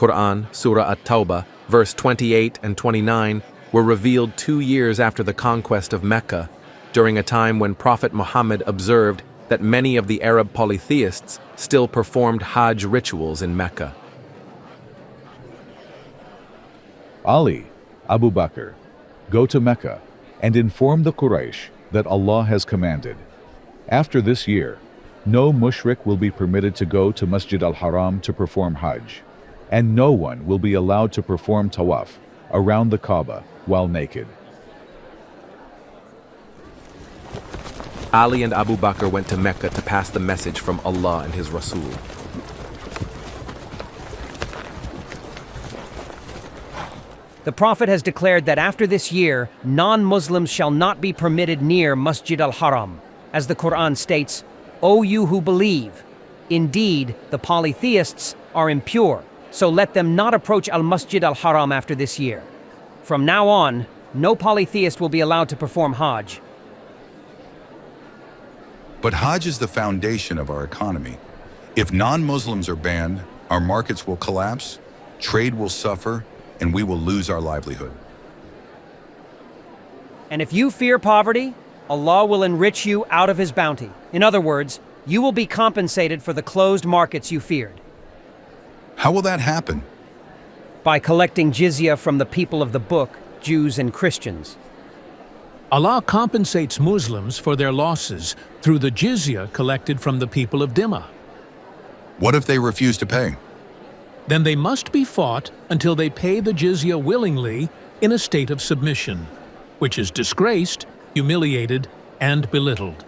Qur'an, Surah At-Taubah, verse 28 and 29, were revealed 2 years after the conquest of Mecca, during a time when Prophet Muhammad observed that many of the Arab polytheists still performed Hajj rituals in Mecca. Ali, Abu Bakr, go to Mecca and inform the Quraysh that Allah has commanded. After this year, no mushrik will be permitted to go to Masjid al-Haram to perform Hajj, and no one will be allowed to perform tawaf around the Kaaba while naked. Ali and Abu Bakr went to Mecca to pass the message from Allah and His Rasul. The Prophet has declared that after this year, non-Muslims shall not be permitted near Masjid al-Haram. As the Qur'an states, "O you who believe, indeed the polytheists are impure, so let them not approach al-Masjid al-Haram after this year." From now on, no polytheist will be allowed to perform Hajj. But Hajj is the foundation of our economy. If non-Muslims are banned, our markets will collapse, trade will suffer, and we will lose our livelihood. And if you fear poverty, Allah will enrich you out of His bounty. In other words, you will be compensated for the closed markets you feared. How will that happen? By collecting jizya from the people of the book, Jews and Christians. Allah compensates Muslims for their losses through the jizya collected from the people of Dhimmis. What if they refuse to pay? Then they must be fought until they pay the jizya willingly in a state of submission, which is disgraced, humiliated, and belittled.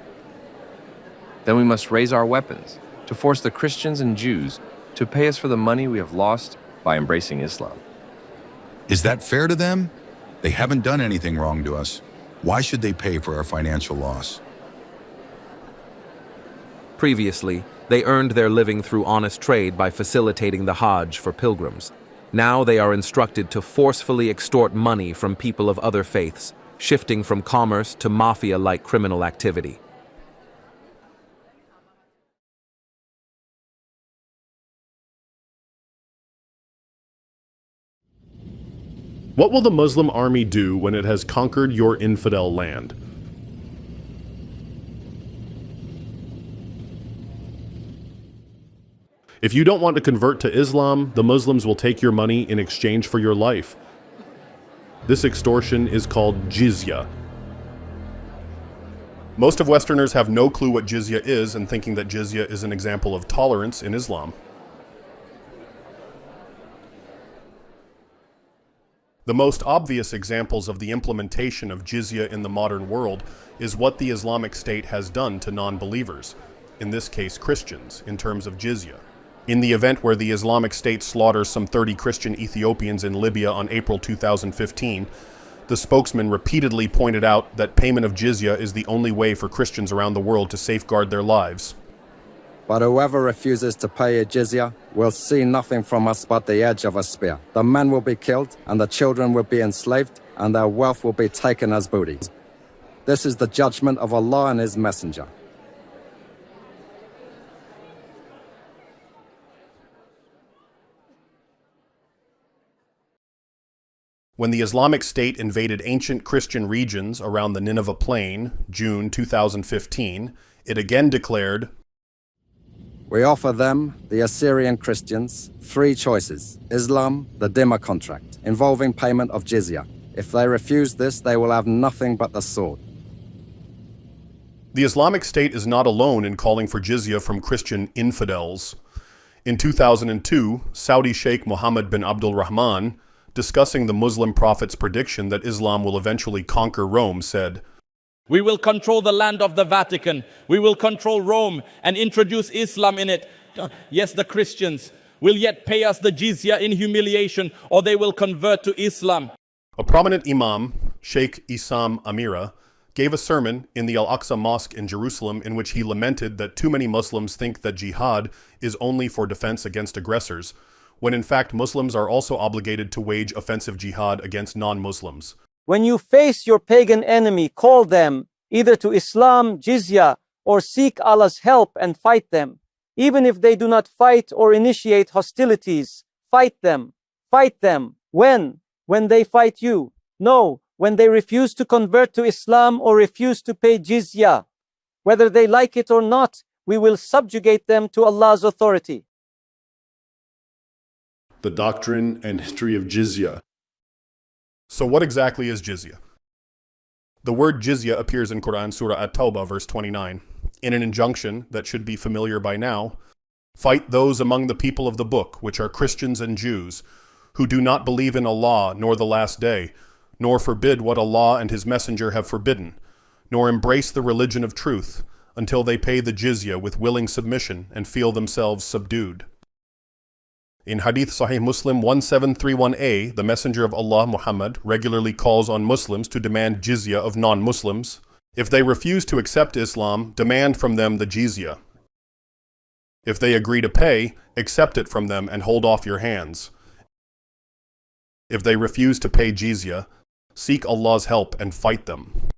Then we must raise our weapons to force the Christians and Jews to pay us for the money we have lost by embracing Islam. Is that fair to them? They haven't done anything wrong to us. Why should they pay for our financial loss? Previously, they earned their living through honest trade by facilitating the Hajj for pilgrims. Now they are instructed to forcefully extort money from people of other faiths, shifting from commerce to mafia-like criminal activity. What will the Muslim army do when it has conquered your infidel land? If you don't want to convert to Islam, the Muslims will take your money in exchange for your life. This extortion is called Jizya. Most of Westerners have no clue what Jizya is and thinking that Jizya is an example of tolerance in Islam. The most obvious examples of the implementation of Jizya in the modern world is what the Islamic State has done to non-believers, in this case Christians, in terms of Jizya. In the event where the Islamic State slaughters some 30 Christian Ethiopians in Libya on April 2015, the spokesman repeatedly pointed out that payment of jizya is the only way for Christians around the world to safeguard their lives. But whoever refuses to pay a jizya will see nothing from us but the edge of a spear. The men will be killed, and the children will be enslaved, and their wealth will be taken as booty. This is the judgment of Allah and His Messenger. When the Islamic State invaded ancient Christian regions around the Nineveh Plain, June 2015, it again declared, "We offer them, the Assyrian Christians, 3 choices. Islam, the Dhimmis contract, involving payment of jizya. If they refuse this, they will have nothing but the sword." The Islamic State is not alone in calling for jizya from Christian infidels. In 2002, Saudi Sheikh Mohammed bin Abdul Rahman, discussing the Muslim prophet's prediction that Islam will eventually conquer Rome, said, "We will control the land of the Vatican. We will control Rome and introduce Islam in it. Yes, the Christians will yet pay us the jizya in humiliation, or they will convert to Islam." A prominent imam, Sheikh Issam Amira, gave a sermon in the Al-Aqsa Mosque in Jerusalem in which he lamented that too many Muslims think that jihad is only for defense against aggressors, when in fact Muslims are also obligated to wage offensive jihad against non-Muslims. When you face your pagan enemy, call them either to Islam, jizya, or seek Allah's help and fight them. Even if they do not fight or initiate hostilities, fight them. Fight them. When? When they fight you. No, when they refuse to convert to Islam or refuse to pay jizya. Whether they like it or not, we will subjugate them to Allah's authority. The doctrine and history of jizya. So what exactly is jizya? The word jizya appears in Qur'an, Surah At-Taubah, verse 29, in an injunction that should be familiar by now. Fight those among the people of the book, which are Christians and Jews, who do not believe in Allah nor the last day, nor forbid what Allah and His Messenger have forbidden, nor embrace the religion of truth, until they pay the jizya with willing submission and feel themselves subdued. In Hadith Sahih Muslim 1731a, the Messenger of Allah Muhammad regularly calls on Muslims to demand jizya of non-Muslims. If they refuse to accept Islam, demand from them the jizya. If they agree to pay, accept it from them and hold off your hands. If they refuse to pay jizya, seek Allah's help and fight them.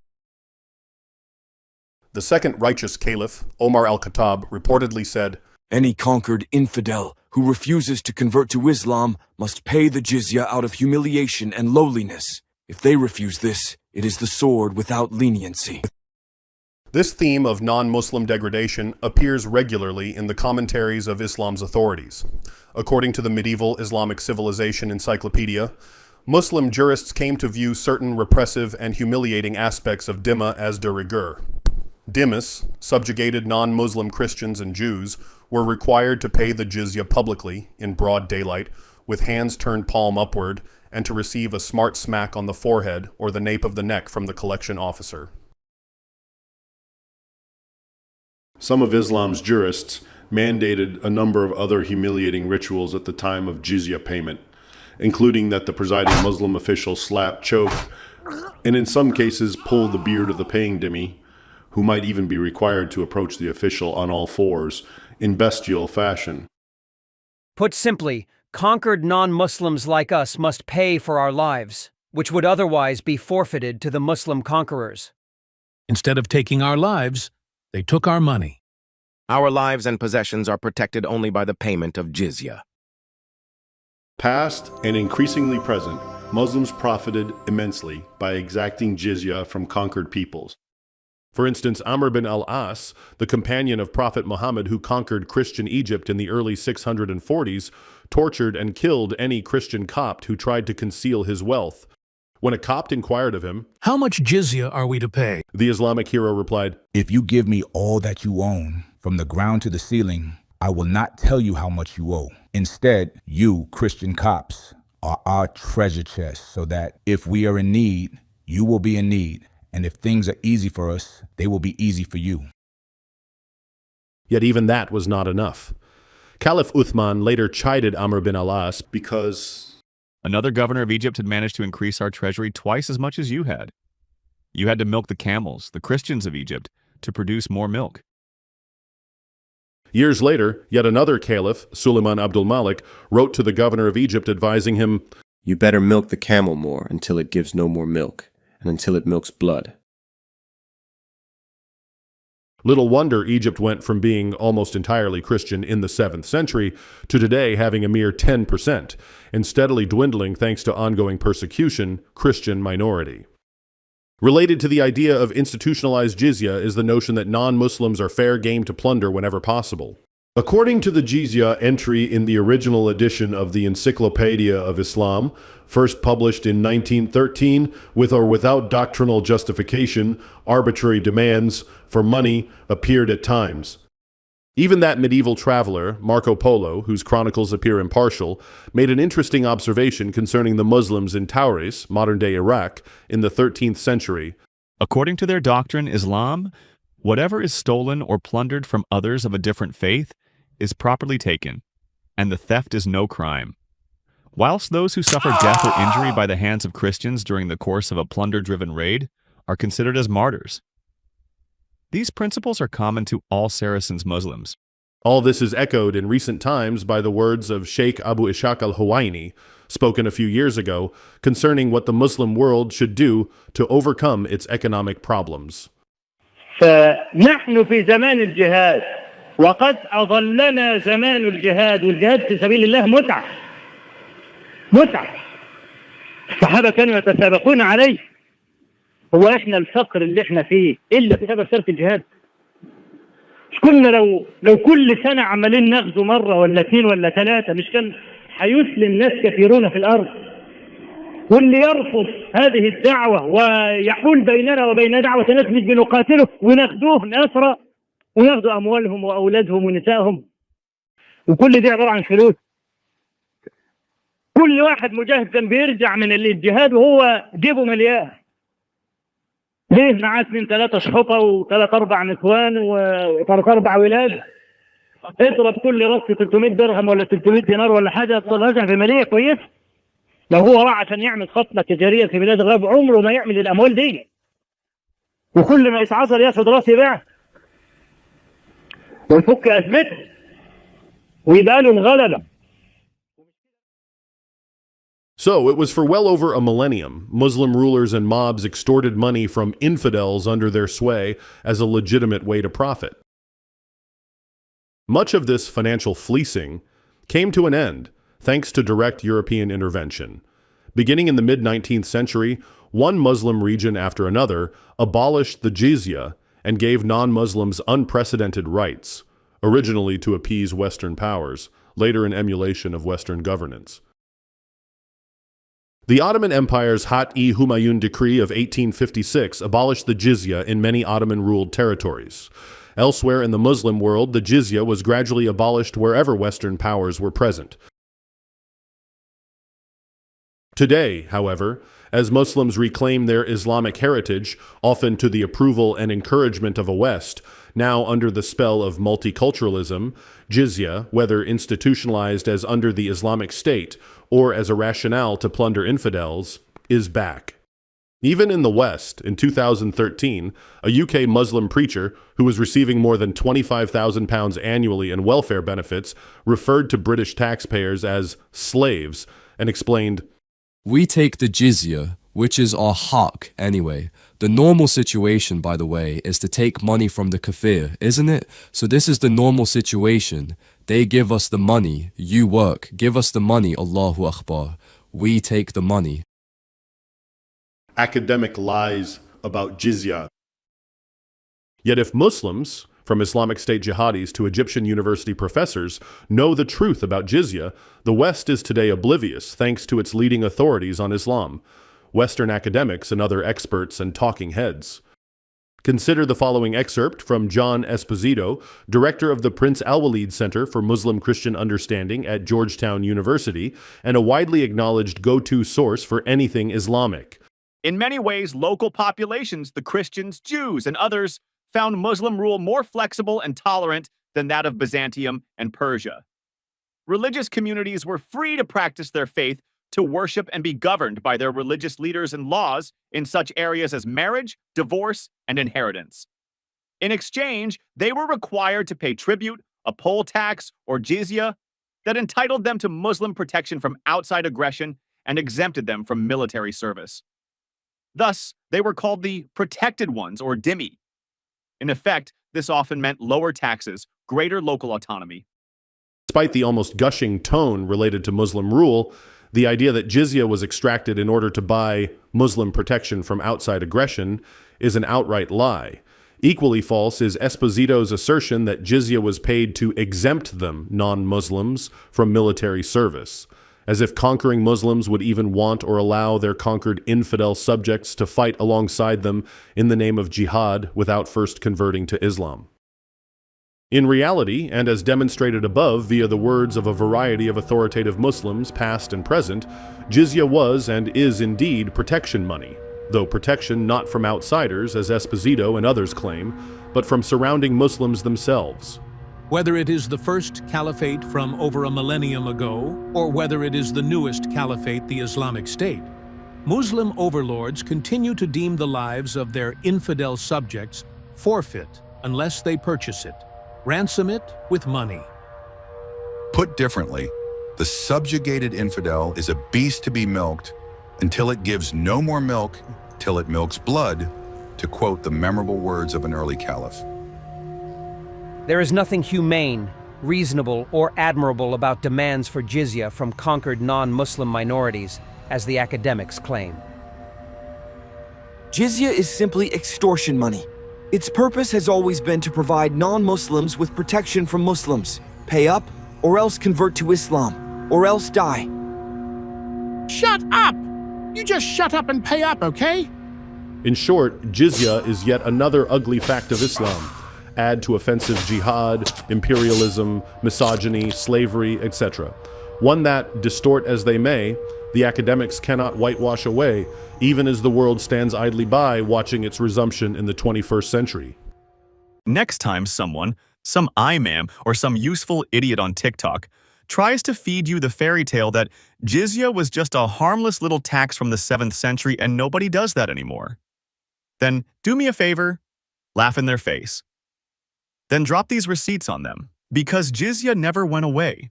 The second righteous caliph, Omar al-Khattab, reportedly said, "Any conquered infidel who refuses to convert to Islam must pay the jizya out of humiliation and lowliness. If they refuse this, it is the sword without leniency." This theme of non-Muslim degradation appears regularly in the commentaries of Islam's authorities. According to the Medieval Islamic Civilization Encyclopedia, Muslim jurists came to view certain repressive and humiliating aspects of dhimma as de rigueur. Dhimmis, subjugated non-Muslim Christians and Jews, were required to pay the jizya publicly, in broad daylight, with hands turned palm upward, and to receive a smart smack on the forehead or the nape of the neck from the collection officer. Some of Islam's jurists mandated a number of other humiliating rituals at the time of jizya payment, including that the presiding Muslim official slap, choke, and in some cases pull the beard of the paying dhimmi, who might even be required to approach the official on all fours in bestial fashion. Put simply, conquered non-Muslims like us must pay for our lives, which would otherwise be forfeited to the Muslim conquerors. Instead of taking our lives, they took our money. Our lives and possessions are protected only by the payment of jizya. Past and increasingly present, Muslims profited immensely by exacting jizya from conquered peoples. For instance, Amr bin al-As, the companion of Prophet Muhammad who conquered Christian Egypt in the early 640s, tortured and killed any Christian Copt who tried to conceal his wealth. When a Copt inquired of him, "How much jizya are we to pay?" the Islamic hero replied, "If you give me all that you own, from the ground to the ceiling, I will not tell you how much you owe. Instead, you, Christian Copts, are our treasure chest, so that if we are in need, you will be in need. And if things are easy for us, they will be easy for you." Yet even that was not enough. Caliph Uthman later chided Amr bin al-As because another governor of Egypt had managed to increase our treasury twice as much as you had. You had to milk the camels, the Christians of Egypt, to produce more milk. Years later, yet another caliph, Suleiman Abdul Malik, wrote to the governor of Egypt advising him, "You better milk the camel more until it gives no more milk, and until it milks blood." Little wonder Egypt went from being almost entirely Christian in the 7th century to today having a mere 10%, and steadily dwindling thanks to ongoing persecution, Christian minority. Related to the idea of institutionalized jizya is the notion that non-Muslims are fair game to plunder whenever possible. According to the jizya entry in the original edition of the Encyclopedia of Islam, first published in 1913, with or without doctrinal justification, arbitrary demands for money appeared at times. Even that medieval traveler, Marco Polo, whose chronicles appear impartial, made an interesting observation concerning the Muslims in Tauris, modern-day Iraq, in the 13th century. According to their doctrine, Islam, whatever is stolen or plundered from others of a different faith is properly taken, and the theft is no crime. Whilst those who suffer death or injury by the hands of Christians during the course of a plunder-driven raid are considered as martyrs. These principles are common to all Saracens Muslims. All this is echoed in recent times by the words of Sheikh Abu Ishaq al-Huwaini, spoken a few years ago, concerning what the Muslim world should do to overcome its economic problems. فنحن في زمان الجهاد وقد أضلنا زمان الجهاد والجهاد في سبيل الله متعة متعة. الصحابة كانوا يتسابقون عليه. هو احنا الفقر اللي احنا فيه الا بسبب ترك الجهاد؟ مش كنا لو كل سنة عمالين نغزو مرة ولا 2 ولا 3 مش كان هيسلم ناس كثيرون في الأرض؟ واللي يرفض هذه الدعوة ويحول بيننا وبين دعوة ناس مش بنقاتله وناخدوه نسرى وناخدوا أموالهم وأولادهم ونسائهم، وكل دي عبارة عن فلوس. كل واحد مجاهد كان بيرجع من الجهاد وهو جيبه مليان. ليه؟ معاه 2 3 شحطة و3 4 نسوان و3 4 ولاد. اضرب كل رأس 300 درهم ولا 300 دينار ولا حاجة، تطلع في مالية كويس. لو هو راح عشان يعمل خطة تجارية في بلاد الغرب عمره ما يعمل الأموال دي. وكل ما يتعصر ياخد راس يبيع ويفك أزمته ويبقى له الغلبة. So, it was for well over a millennium, Muslim rulers and mobs extorted money from infidels under their sway as a legitimate way to profit. Much of this financial fleecing came to an end thanks to direct European intervention. Beginning in the mid-19th century, one Muslim region after another abolished the jizya and gave non-Muslims unprecedented rights, originally to appease Western powers, later in emulation of Western governance. The Ottoman Empire's Hat-i-Humayun decree of 1856 abolished the jizya in many Ottoman-ruled territories. Elsewhere in the Muslim world, the jizya was gradually abolished wherever Western powers were present. Today, however, as Muslims reclaim their Islamic heritage, often to the approval and encouragement of a West, now under the spell of multiculturalism, jizya, whether institutionalized as under the Islamic State or as a rationale to plunder infidels, is back. Even in the West, in 2013, a UK Muslim preacher who was receiving more than £25,000 annually in welfare benefits referred to British taxpayers as slaves and explained, "We take the jizya, which is our haq anyway. The normal situation, by the way, is to take money from the kafir, isn't it? So this is the normal situation. They give us the money, you work, give us the money, Allahu Akbar. We take the money." Academic lies about jizya. Yet if Muslims, from Islamic State jihadis to Egyptian university professors, know the truth about jizya, the West is today oblivious thanks to its leading authorities on Islam, Western academics and other experts and talking heads. Consider the following excerpt from John Esposito, director of the Prince Al-Walid Center for Muslim Christian Understanding at Georgetown University, and a widely acknowledged go-to source for anything Islamic. In many ways, local populations, the Christians, Jews, and others, found Muslim rule more flexible and tolerant than that of Byzantium and Persia. Religious communities were free to practice their faith, to worship and be governed by their religious leaders and laws in such areas as marriage, divorce, and inheritance. In exchange, they were required to pay tribute, a poll tax, or jizya that entitled them to Muslim protection from outside aggression and exempted them from military service. Thus, they were called the protected ones, or dhimmi. In effect, this often meant lower taxes, greater local autonomy. Despite the almost gushing tone related to Muslim rule, the idea that jizya was extracted in order to buy Muslim protection from outside aggression is an outright lie. Equally false is Esposito's assertion that jizya was paid to exempt them, non-Muslims, from military service, as if conquering Muslims would even want or allow their conquered infidel subjects to fight alongside them in the name of jihad without first converting to Islam. In reality, and as demonstrated above via the words of a variety of authoritative Muslims, past and present, jizya was and is indeed protection money, though protection not from outsiders, as Esposito and others claim, but from surrounding Muslims themselves. Whether it is the first caliphate from over a millennium ago, or whether it is the newest caliphate, the Islamic State, Muslim overlords continue to deem the lives of their infidel subjects forfeit unless they purchase it, ransom it with money. Put differently, the subjugated infidel is a beast to be milked until it gives no more milk till it milks blood, to quote the memorable words of an early caliph. There is nothing humane, reasonable, or admirable about demands for jizya from conquered non-Muslim minorities, as the academics claim. Jizya is simply extortion money. Its purpose has always been to provide non-Muslims with protection from Muslims. Pay up, or else convert to Islam, or else die. Shut up! You just shut up and pay up, okay? In short, jizya is yet another ugly fact of Islam. Add to offensive jihad, imperialism, misogyny, slavery, etc. One that, distort as they may, the academics cannot whitewash away, even as the world stands idly by watching its resumption in the 21st century. Next time someone, some imam or some useful idiot on TikTok, tries to feed you the fairy tale that jizya was just a harmless little tax from the 7th century and nobody does that anymore, then do me a favor, laugh in their face. Then drop these receipts on them, because jizya never went away.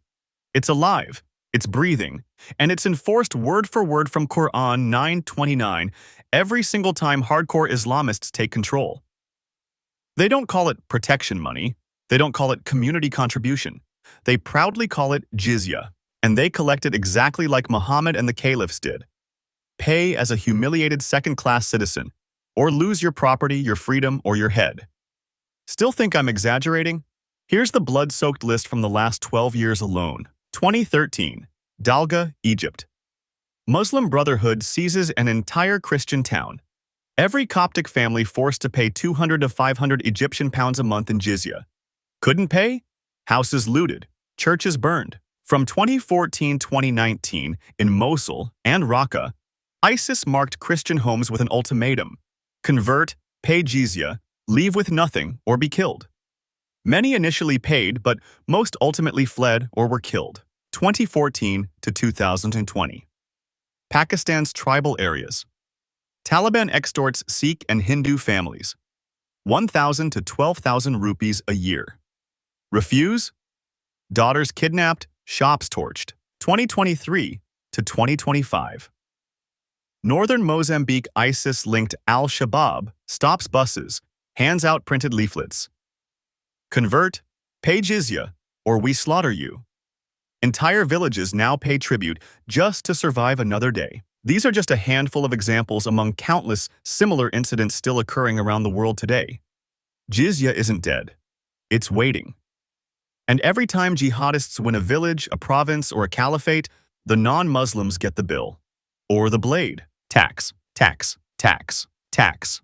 It's alive, it's breathing, and it's enforced word for word from Qur'an 9:29 every single time hardcore Islamists take control. They don't call it protection money, they don't call it community contribution. They proudly call it jizya, and they collect it exactly like Muhammad and the caliphs did. Pay as a humiliated second-class citizen, or lose your property, your freedom, or your head. Still think I'm exaggerating? Here's the blood-soaked list from the last 12 years alone. 2013, Dalga, Egypt. Muslim Brotherhood seizes an entire Christian town. Every Coptic family forced to pay 200 to 500 Egyptian pounds a month in jizya. Couldn't pay? Houses looted, churches burned. From 2014-2019, in Mosul and Raqqa, ISIS marked Christian homes with an ultimatum: convert, pay jizya, leave with nothing, or be killed. Many initially paid, but most ultimately fled or were killed. 2014 to 2020. Pakistan's tribal areas. Taliban extorts Sikh and Hindu families. 1,000 to 12,000 rupees a year. Refuse? Daughters kidnapped, shops torched. 2023 to 2025. Northern Mozambique ISIS-linked Al-Shabaab stops buses, hands out printed leaflets. Convert, pay jizya, or we slaughter you. Entire villages now pay tribute just to survive another day. These are just a handful of examples among countless similar incidents still occurring around the world today. Jizya isn't dead. It's waiting. And every time jihadists win a village, a province, or a caliphate, the non-Muslims get the bill. Or the blade. Tax, tax, tax, tax.